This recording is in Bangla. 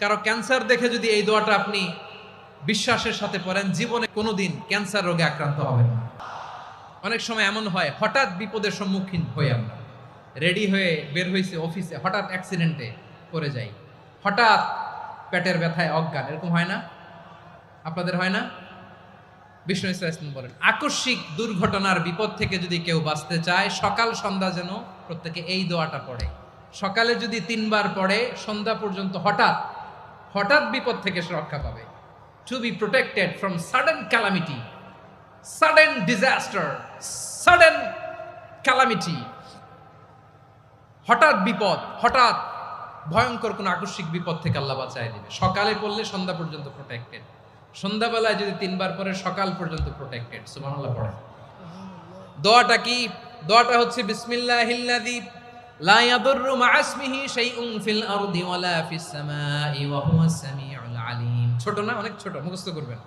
কারো ক্যান্সার দেখে যদি এই দোয়াটা আপনি বিশ্বাসের সাথে পড়েন, জীবনে কোনোদিন ক্যান্সার রোগে আক্রান্ত হবেন না। অনেক সময় এমন হয়, হঠাৎ বিপদের সম্মুখীন হই আমরা, রেডি হয়ে বের হয়েছে অফিসে, হঠাৎ অ্যাক্সিডেন্টে পড়ে যাই, হঠাৎ পেটের ব্যথায় অজ্ঞান, এরকম হয় না? আপনাদের হয় না? বিষ্ণু ইসলাম বলেন, আকস্মিক দুর্ঘটনার বিপদ থেকে যদি কেউ বাঁচতে চায়, সকাল সন্ধ্যা যেন প্রত্যেকে এই দোয়াটা পড়ে। সকালে যদি 3 বার পড়ে, সন্ধ্যা পর্যন্ত হঠাৎ হঠাৎ বিপদ থেকে সে রক্ষা পাবে। To be protected from sudden calamity, sudden disaster, sudden calamity, হঠাৎ বিপদ, হঠাৎ ভয়ঙ্কর কোন আকস্মিক বিপদ থেকে আল্লাহ বাঁচায় দিবে। সকালে পড়লে সন্ধ্যা পর্যন্ত প্রোটেক্টেড, সন্ধ্যাবেলায় যদি 3 বার পরে সকাল পর্যন্ত প্রোটেক্টেড। সুবহানাল্লাহ পড়েন। দোয়াটা কি? দোয়াটা হচ্ছে বিসমিল্লাহিল্লাযী লা ইয়াদুররু মা ইসমিহি শাইউন ফিল আরদি ওয়ালা ফিস সামাই ওয়া হুয়াস সামিউল আলিম। ছোট না? অনেক ছোট, মুখস্থ করবেন।